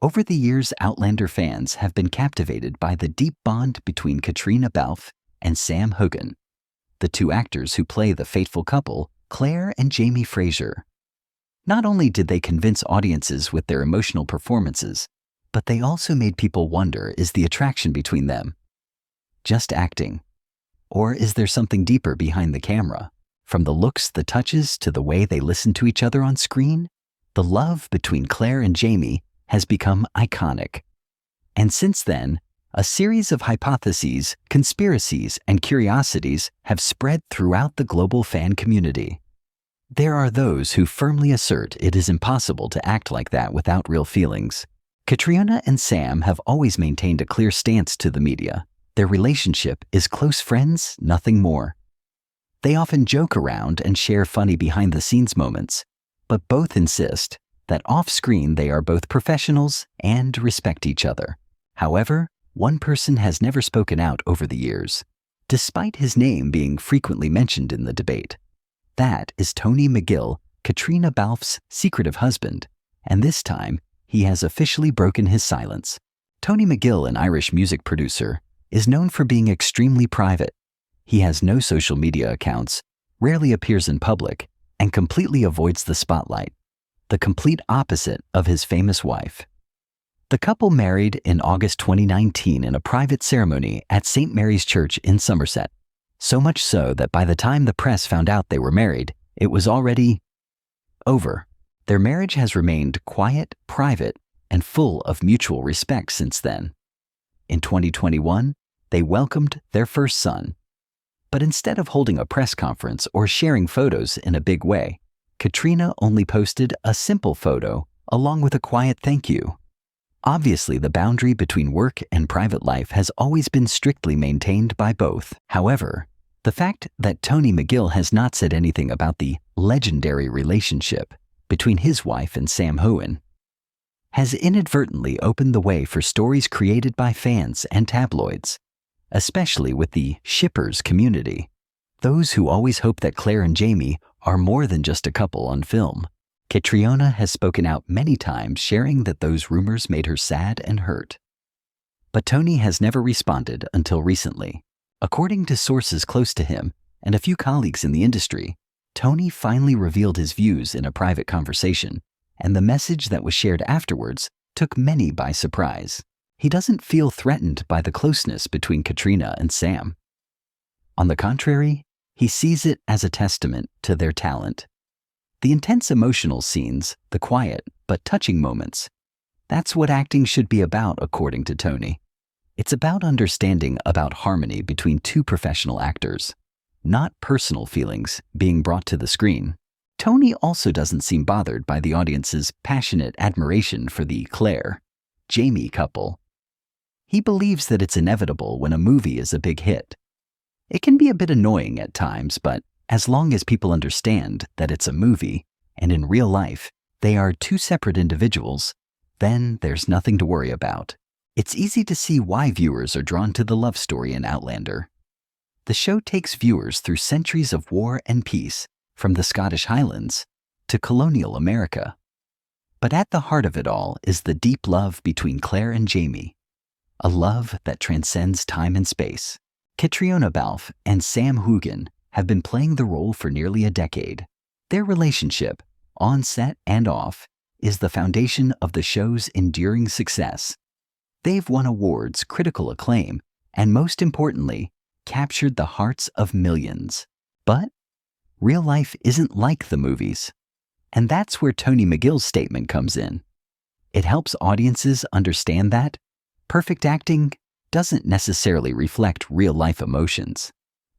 Over the years, Outlander fans have been captivated by the deep bond between Caitiriona Balfe and Sam Heughan, the two actors who play the fateful couple, Claire and Jamie Fraser. Not only did they convince audiences with their emotional performances, but they also made people wonder, is the attraction between them just acting? Or is there something deeper behind the camera? From the looks, the touches, to the way they listen to each other on screen, the love between Claire and Jamie has become iconic. And since then, a series of hypotheses, conspiracies, and curiosities have spread throughout the global fan community. There are those who firmly assert it is impossible to act like that without real feelings. Caitiriona and Sam have always maintained a clear stance to the media. Their relationship is close friends, nothing more. They often joke around and share funny behind-the-scenes moments, but both insist that off-screen they are both professionals and respect each other. However, one person has never spoken out over the years, despite his name being frequently mentioned in the debate. That is Tony McGill, Caitiriona Balfe's secretive husband, and this time he has officially broken his silence. Tony McGill, an Irish music producer, is known for being extremely private. He has no social media accounts, rarely appears in public, and completely avoids the spotlight, the complete opposite of his famous wife. The couple married in August 2019 in a private ceremony at St. Mary's Church in Somerset, so much so that by the time the press found out they were married, it was already over. Their marriage has remained quiet, private, and full of mutual respect since then. In 2021, they welcomed their first son. But instead of holding a press conference or sharing photos in a big way, Caitiriona only posted a simple photo along with a quiet thank you. Obviously, the boundary between work and private life has always been strictly maintained by both. However, the fact that Tony McGill has not said anything about the legendary relationship between his wife and Sam Heughan has inadvertently opened the way for stories created by fans and tabloids, especially with the shippers community, those who always hope that Claire and Jamie are more than just a couple on film. Caitiriona has spoken out many times, sharing that those rumors made her sad and hurt. But Tony has never responded until recently. According to sources close to him and a few colleagues in the industry, Tony finally revealed his views in a private conversation, and the message that was shared afterwards took many by surprise. He doesn't feel threatened by the closeness between Caitiriona and Sam. On the contrary, he sees it as a testament to their talent. The intense emotional scenes, the quiet but touching moments, that's what acting should be about, according to Tony. It's about understanding about harmony between two professional actors, not personal feelings being brought to the screen. Tony also doesn't seem bothered by the audience's passionate admiration for the Claire-Jamie couple. He believes that it's inevitable when a movie is a big hit. It can be a bit annoying at times, but as long as people understand that it's a movie, and in real life, they are two separate individuals, then there's nothing to worry about. It's easy to see why viewers are drawn to the love story in Outlander. The show takes viewers through centuries of war and peace, from the Scottish Highlands to colonial America. But at the heart of it all is the deep love between Claire and Jamie, a love that transcends time and space. Caitiriona Balfe and Sam Heughan have been playing the role for nearly a decade. Their relationship, on set and off, is the foundation of the show's enduring success. They've won awards, critical acclaim, and most importantly, captured the hearts of millions. But real life isn't like the movies. And that's where Tony McGill's statement comes in. It helps audiences understand that perfect acting doesn't necessarily reflect real-life emotions.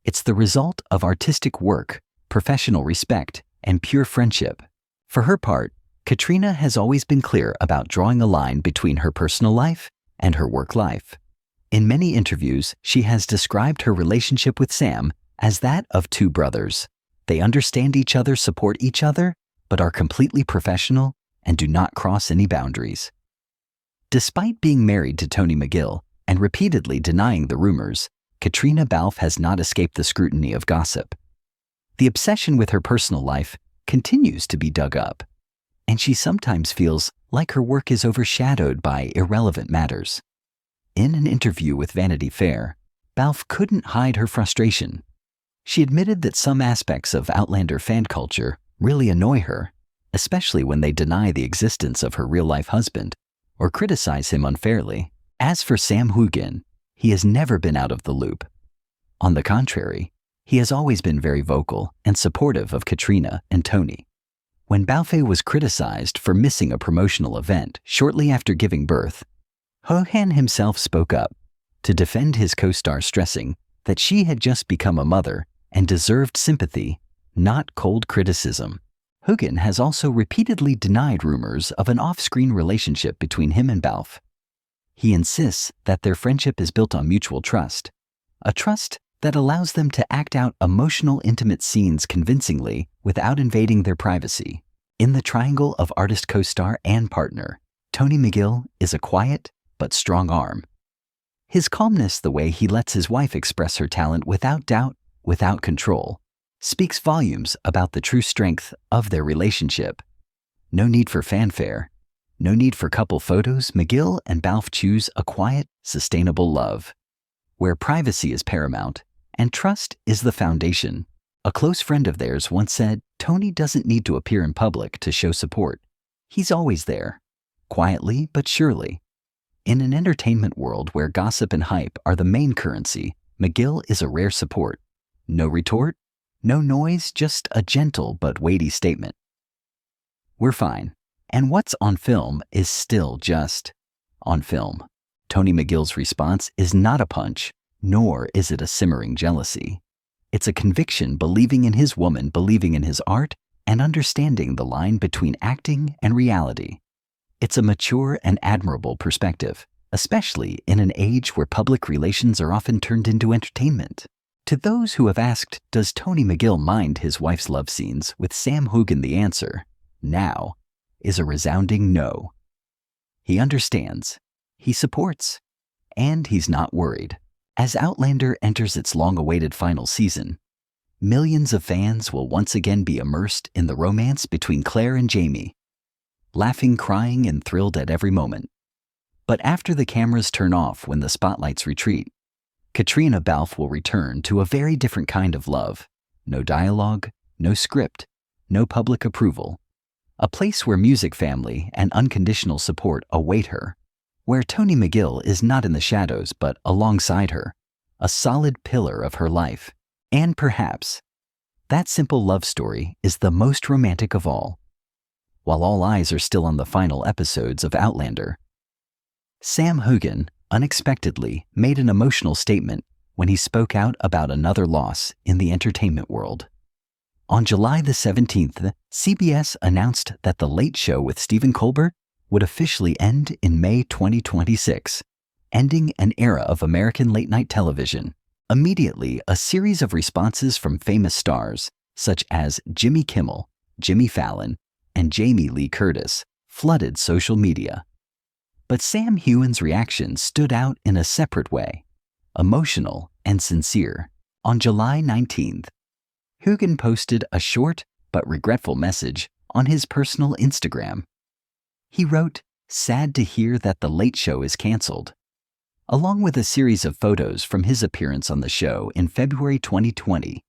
It's the result of artistic work, professional respect, and pure friendship. For her part, Caitiriona has always been clear about drawing a line between her personal life and her work life. In many interviews, she has described her relationship with Sam as that of two brothers. They understand each other, support each other, but are completely professional and do not cross any boundaries. Despite being married to Tony McGill and repeatedly denying the rumors, Caitiriona Balfe has not escaped the scrutiny of gossip. The obsession with her personal life continues to be dug up. and she sometimes feels like her work is overshadowed by irrelevant matters. In an interview with Vanity Fair, Balfe couldn't hide her frustration. She admitted that some aspects of Outlander fan culture really annoy her, especially when they deny the existence of her real-life husband or criticize him unfairly. As for Sam Heughan, he has never been out of the loop. On the contrary, he has always been very vocal and supportive of Caitiriona and Tony. When Balfe was criticized for missing a promotional event shortly after giving birth, Heughan himself spoke up to defend his co-star, stressing that she had just become a mother and deserved sympathy, not cold criticism. Heughan has also repeatedly denied rumors of an off-screen relationship between him and Balfe. He insists that their friendship is built on mutual trust, a trust that allows them to act out emotional, intimate scenes convincingly without invading their privacy. In the triangle of artist, co-star, and partner, Tony McGill is a quiet but strong arm. His calmness, the way he lets his wife express her talent without doubt, without control, speaks volumes about the true strength of their relationship. No need for fanfare, no need for couple photos. McGill and Balfe choose a quiet, sustainable love, where privacy is paramount and trust is the foundation. A close friend of theirs once said, "Tony doesn't need to appear in public to show support. He's always there, quietly but surely." In an entertainment world where gossip and hype are the main currency, McGill is a rare support. No retort, no noise, just a gentle but weighty statement. We're fine. And what's on film is still just on film. Tony McGill's response is not a punch, nor is it a simmering jealousy. It's a conviction, believing in his woman, believing in his art, and understanding the line between acting and reality. It's a mature and admirable perspective, especially in an age where public relations are often turned into entertainment. To those who have asked, does Tony McGill mind his wife's love scenes with Sam Heughan, the answer, now, is a resounding no. He understands, he supports, and he's not worried. As Outlander enters its long-awaited final season, millions of fans will once again be immersed in the romance between Claire and Jamie, laughing, crying, and thrilled at every moment. But after the cameras turn off, when the spotlights retreat, Caitiriona Balfe will return to a very different kind of love. No dialogue, no script, no public approval. A place where music, family, and unconditional support await her. Where Tony McGill is not in the shadows but alongside her, a solid pillar of her life. And perhaps that simple love story is the most romantic of all. While all eyes are still on the final episodes of Outlander, Sam Heughan unexpectedly made an emotional statement when he spoke out about another loss in the entertainment world. On July the 17th, CBS announced that The Late Show with Stephen Colbert would officially end in May 2026, ending an era of American late-night television. Immediately, a series of responses from famous stars, such as Jimmy Kimmel, Jimmy Fallon, and Jamie Lee Curtis, flooded social media. But Sam Heughan's reaction stood out in a separate way, emotional and sincere. On July 19th, Heughan posted a short but regretful message on his personal Instagram. He wrote, "Sad to hear that The Late Show is canceled," along with a series of photos from his appearance on the show in February 2020,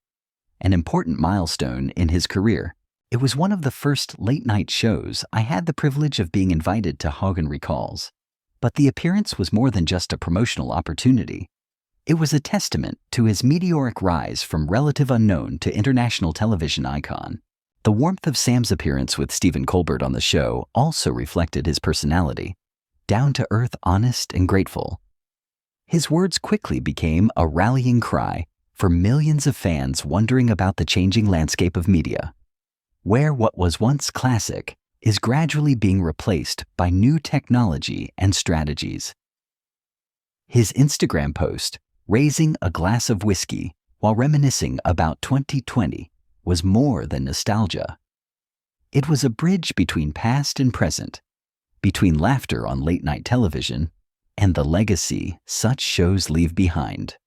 an important milestone in his career. It was one of the first late-night shows I had the privilege of being invited to. Heughan recalls. But the appearance was more than just a promotional opportunity. It was a testament to his meteoric rise from relative unknown to international television icon. The warmth of Sam's appearance with Stephen Colbert on the show also reflected his personality, down-to-earth, honest, and grateful. His words quickly became a rallying cry for millions of fans wondering about the changing landscape of media, where what was once classic is gradually being replaced by new technology and strategies. His Instagram post, raising a glass of whiskey while reminiscing about 2020, was more than nostalgia. It was a bridge between past and present, between laughter on late-night television and the legacy such shows leave behind.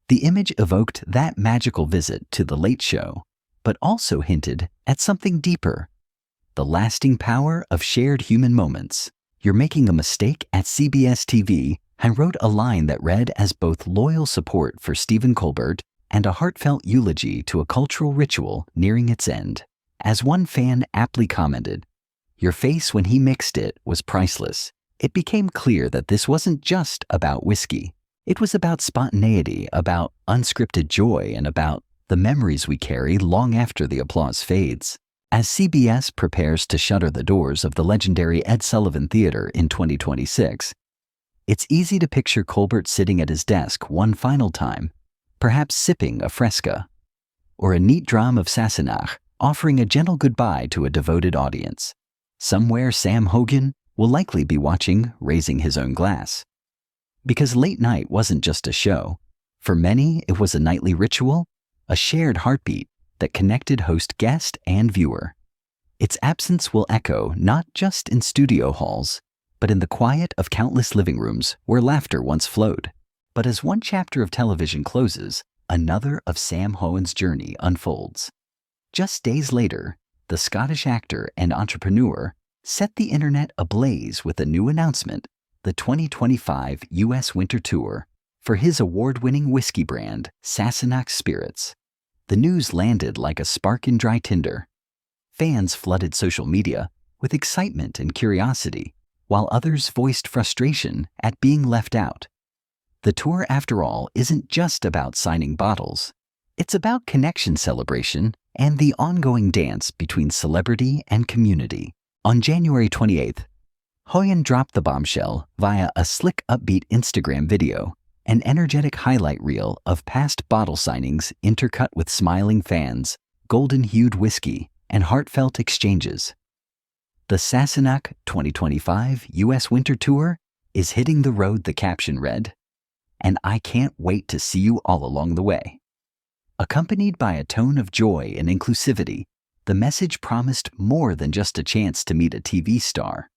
The image evoked that magical visit to The Late Show, but also hinted at something deeper, the lasting power of shared human moments. You're making a mistake at CBS TV and wrote a line that read as both loyal support for Stephen Colbert and a heartfelt eulogy to a cultural ritual nearing its end. As one fan aptly commented, "Your face when he mixed it was priceless." It became clear that this wasn't just about whiskey. It was about spontaneity, about unscripted joy, and about the memories we carry long after the applause fades. As CBS prepares to shutter the doors of the legendary Ed Sullivan Theater in 2026, it's easy to picture Colbert sitting at his desk one final time, perhaps sipping a Fresca, or a neat dram of Sassinac, offering a gentle goodbye to a devoted audience. Somewhere Sam Heughan will likely be watching, raising his own glass. Because late night wasn't just a show. For many, it was a nightly ritual, a shared heartbeat that connected host, guest, and viewer. Its absence will echo not just in studio halls, but in the quiet of countless living rooms where laughter once flowed. But as one chapter of television closes, another of Sam Heughan's journey unfolds. Just days later, the Scottish actor and entrepreneur set the internet ablaze with a new announcement: the 2025 U.S. Winter Tour for his award-winning whiskey brand, Sassinac Spirits. The news landed like a spark in dry tinder. Fans flooded social media with excitement and curiosity, while others voiced frustration at being left out. The tour, after all, isn't just about signing bottles. It's about connection celebration and the ongoing dance between celebrity and community. On January 28th, Heughan dropped the bombshell via a slick, upbeat Instagram video, an energetic highlight reel of past bottle signings intercut with smiling fans, golden-hued whiskey, and heartfelt exchanges. The Sassinac 2025 U.S. Winter Tour is hitting the road, the caption read, "and I can't wait to see you all along the way." Accompanied by a tone of joy and inclusivity, the message promised more than just a chance to meet a TV star.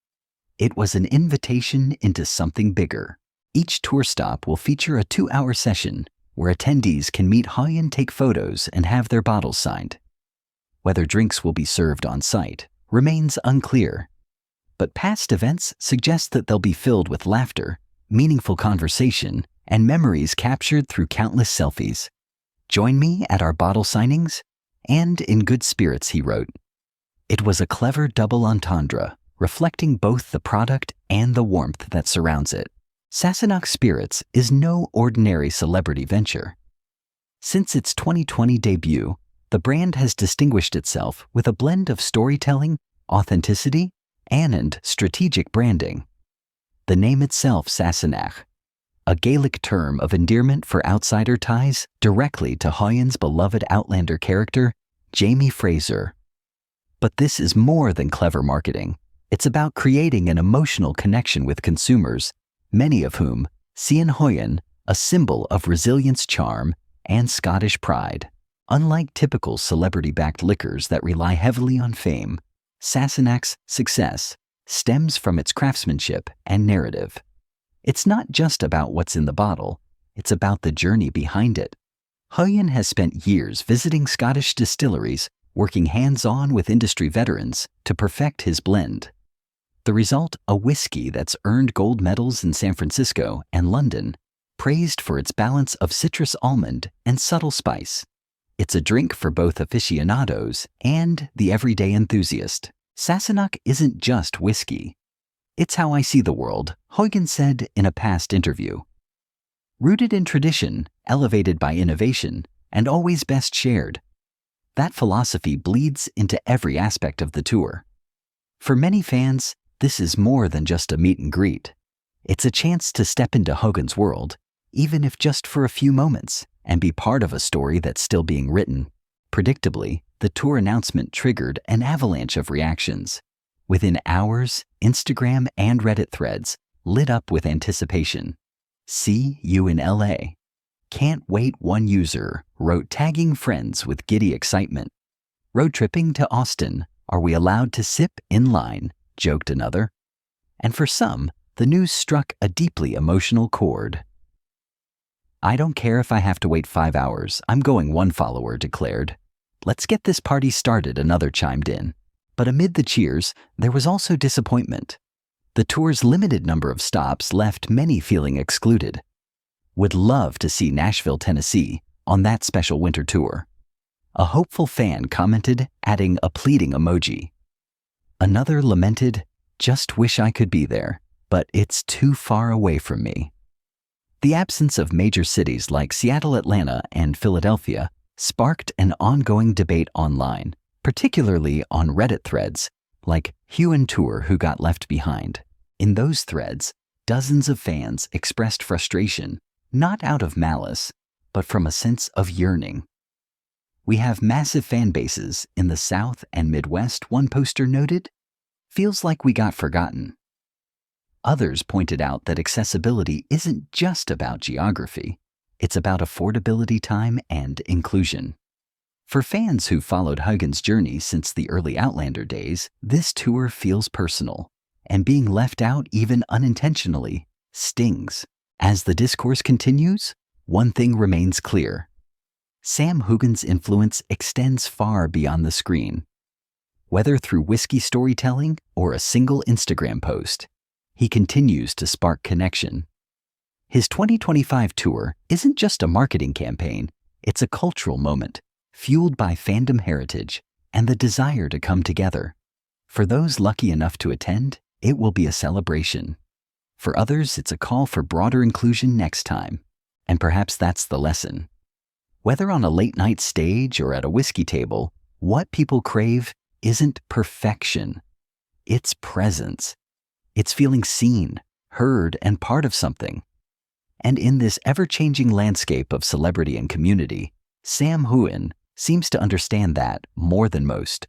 It was an invitation into something bigger. Each tour stop will feature a 2-hour session where attendees can meet Heughan, take photos, and have their bottles signed. Whether drinks will be served on site remains unclear, but past events suggest that they'll be filled with laughter, meaningful conversation, and memories captured through countless selfies. "Join me at our bottle signings and in good spirits," he wrote. It was a clever double entendre, reflecting both the product and the warmth that surrounds it. Sassinac Spirits is no ordinary celebrity venture. Since its 2020 debut, the brand has distinguished itself with a blend of storytelling, authenticity, and strategic branding. The name itself, Sassinac, a Gaelic term of endearment for outsider ties directly to Heughan's beloved Outlander character, Jamie Fraser. But this is more than clever marketing. It's about creating an emotional connection with consumers, many of whom see in Heughan a symbol of resilience, charm, and Scottish pride. Unlike typical celebrity-backed liquors that rely heavily on fame, Sassinac's success stems from its craftsmanship and narrative. It's not just about what's in the bottle, it's about the journey behind it. Heughan has spent years visiting Scottish distilleries, working hands-on with industry veterans to perfect his blend. The result, a whiskey that's earned gold medals in San Francisco and London, praised for its balance of citrus almond and subtle spice. It's a drink for both aficionados and the everyday enthusiast. Sassinac isn't just whiskey. It's how I see the world, Heughan said in a past interview. Rooted in tradition, elevated by innovation, and always best shared. That philosophy bleeds into every aspect of the tour. For many fans, this is more than just a meet and greet. It's a chance to step into Heughan's world, even if just for a few moments, and be part of a story that's still being written. Predictably, the tour announcement triggered an avalanche of reactions. Within hours, Instagram and Reddit threads lit up with anticipation. "See you in LA. Can't wait," one user wrote, tagging friends with giddy excitement. "Road tripping to Austin. Are we allowed to sip in line?" joked another. And for some, the news struck a deeply emotional chord. "I don't care if I have to wait 5 hours, I'm going," one follower declared. "Let's get this party started," another chimed in. But amid the cheers, there was also disappointment. The tour's limited number of stops left many feeling excluded. Would love to see Nashville, Tennessee on that special winter tour. A hopeful fan commented, adding a pleading emoji. Another lamented, just wish I could be there, but it's too far away from me. The absence of major cities like Seattle, Atlanta, and Philadelphia sparked an ongoing debate online, particularly on Reddit threads like Heughan Tour Who Got Left Behind. In those threads, dozens of fans expressed frustration, not out of malice, but from a sense of yearning. We have massive fan bases in the South and Midwest, one poster noted. Feels like we got forgotten. Others pointed out that accessibility isn't just about geography. It's about affordability, time, and inclusion. For fans who followed Heughan's journey since the early Outlander days, this tour feels personal, and being left out even unintentionally stings. As the discourse continues, one thing remains clear. Sam Heughan's influence extends far beyond the screen. Whether through whiskey storytelling or a single Instagram post, he continues to spark connection. His 2025 tour isn't just a marketing campaign, it's a cultural moment, fueled by fandom heritage and the desire to come together. For those lucky enough to attend, it will be a celebration. For others, it's a call for broader inclusion next time. And perhaps that's the lesson. Whether on a late-night stage or at a whiskey table, what people crave isn't perfection. It's presence. It's feeling seen, heard, and part of something. And in this ever-changing landscape of celebrity and community, Sam Heughan seems to understand that more than most.